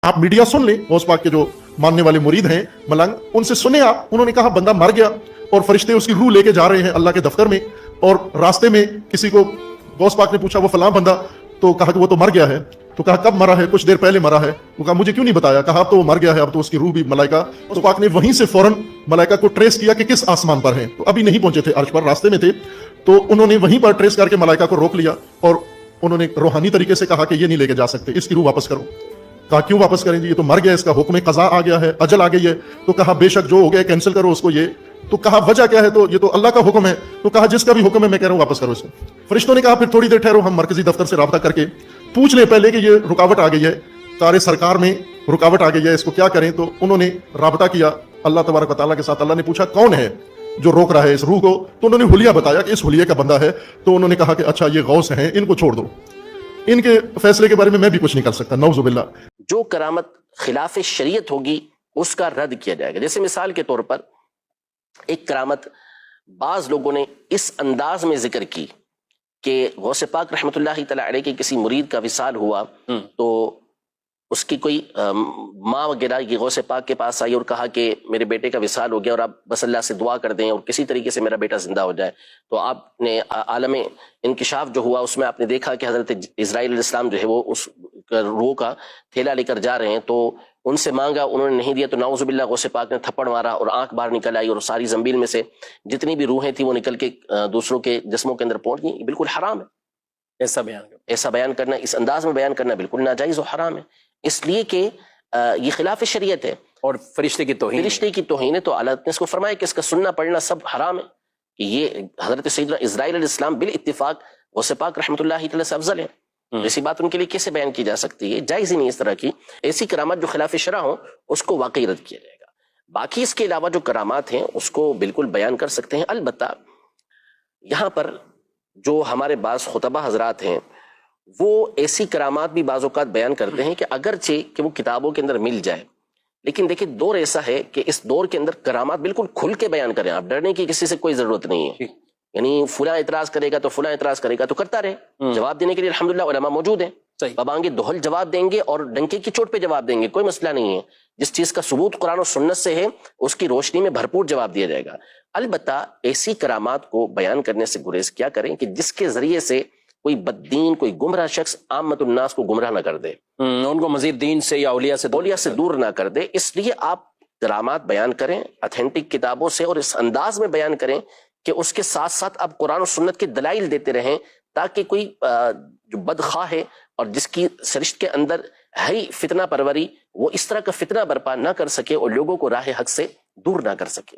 आप मीडिया सुन लें, गौस पाक के जो मानने वाले मुरीद हैं मलंग, उनसे सुने आप। उन्होंने कहा बंदा मर गया और फरिश्ते उसकी रूह लेके जा रहे हैं अल्लाह के दफ्तर में, और रास्ते में किसी को गौस पाक ने पूछा वो फलां बंदा, तो कहा कि वो तो मर गया है। तो कहा कब मरा है? कुछ देर पहले मरा है। वो कहा मुझे क्यों नहीं बताया? कहा अब तो वो मर गया है, अब तो उसकी रूह भी मलाइका। गौस पाक ने वहीं से फौरन मलाइका को ट्रेस किया कि किस आसमान पर है। तो अभी नहीं पहुंचे थे अर्श पर, रास्ते में थे। तो उन्होंने वहीं पर ट्रेस करके मलाइका को रोक लिया और उन्होंने रूहानी तरीके से कहा कि ये नहीं लेके जा सकते, इसकी रूह वापस करो। कहा क्यों वापस करेंगे? ये तो मर गया, इसका हुक्म कज़ा आ गया है, अजल आ गई है। तो कहा बेशक जो हो गया कैंसिल करो उसको। ये तो कहा वजह क्या है? तो ये तो अल्लाह का हुक्म है। तो कहा जिसका भी हुक्म है मैं कह रहा हूं वापस करो इसको। फरिश्तों ने कहा फिर थोड़ी देर ठहरो, हम मरकजी दफ्तर से राब्ता करके पूछ ले पहले कि ये रुकावट आ गई है, कार्य सरकार में रुकावट आ गई है, इसको क्या करें। तो उन्होंने राब्ता किया अल्लाह तबारक व तआला के साथ। अल्लाह ने पूछा कौन है जो रोक रहा है इस रूह को? तो उन्होंने हुलिया बताया कि इस हुलिये का बंदा है। तो उन्होंने कहा कि अच्छा ये गौस हैं, इनको छोड़ दो, इनके फैसले के बारे में मैं भी कुछ नहीं कर सकता। नौजुबिल्लाह। जो करामत खिलाफ शरीयत होगी उसका रद्द किया जाएगा। जैसे मिसाल के तौर पर एक करामत बाज लोगों ने इस अंदाज में जिक्र की कि गौसे पाक रहमतुल्लाहि तआला अलैह के किसी मुरीद का विसाल हुआ, तो उसकी कोई माँ वगैरह की गौसे पाक के पास आई और कहा कि मेरे बेटे का विसाल हो गया और आप बस अल्लाह से दुआ कर दें और किसी तरीके से मेरा बेटा जिंदा हो जाए। तो आपने आलम इंकिशाफ जो हुआ उसमें आपने देखा कि हजरत इजराइल अलैहिस्सलाम जो है वो उस रूह का थैला लेकर जा रहे हैं। तो उनसे मांगा, उन्होंने नहीं दिया। तो नाउजुबिल्लाह गौसे पाक ने थप्पड़ मारा और आंख बाहर निकल आई और सारी जमीन में से जितनी भी रूहें थी वो निकल के दूसरों के जिस्मों के अंदर पहुंच गई। बिल्कुल हराम है ऐसा बयान करना, इस अंदाज में बयान करना बिल्कुल नाजायज और हराम है, इसलिए कि ये खिलाफ शरीयत है और फरिश्ते की तौहीन है। तो अल्लाह ने इसको फरमाया कि इसका सुनना पढ़ना सब हराम है। कि ये हजरत सैयदना इजराइल अलैहिस्सलाम बिल इत्तिफाक गौसे पाक रहमतुल्लाहि तआला से अफजल है। ऐसी बात उनके लिए कैसे बयान की जा सकती है? जायज ही नहीं इस तरह की ऐसी करामात जो खिलाफ शरा हो उसको वाकई रद्द किया जाएगा। बाकी इसके अलावा जो करामात हैं उसको बिल्कुल बयान कर सकते हैं। अलबत्ता यहाँ पर जो हमारे बाज़ खुतबा हजरात हैं वो ऐसी करामात भी बाज़ औक़ात बयान करते हैं कि अगरचे कि वो किताबों के अंदर मिल जाए, लेकिन देखिए दौर ऐसा है कि इस दौर के अंदर करामात बिल्कुल खुल के बयान करें। आप डरने की किसी से कोई जरूरत नहीं है। यानी फुला इतराज करेगा तो फुला इतराज करेगा तो करता रहे, जवाब देने के लिए अल्हम्दुलिल्लाह उलमा मौजूद हैं। बबांगे दोहल जवाब देंगे और डंके की चोट पे जवाब देंगे, कोई मसला नहीं है। जिस चीज का सबूत कुरान और सुन्नत से है उसकी रोशनी में भरपूर जवाब दिया जाएगा। अलबत्ता ऐसी करामात को बयान करने से गुरेज क्या करें कि जिसके जरिए से कोई बद्दीन, कोई गुमराह शख्स आमतुन्नास को गुमराह ना कर दे, उनको मजीद दीन से या औलिया से दूर ना कर दे। इसलिए आप करामात बयान करें ऑथेंटिक किताबों से और इस अंदाज में बयान करें कि उसके साथ साथ आप कुरान और सुन्नत के दलाइल देते रहें, ताकि कोई जो बदखा है और जिसकी सरिश्त के अंदर है ही फितना परवरी, वो इस तरह का फितना बर्पा ना कर सके और लोगों को राह हक से दूर ना कर सके।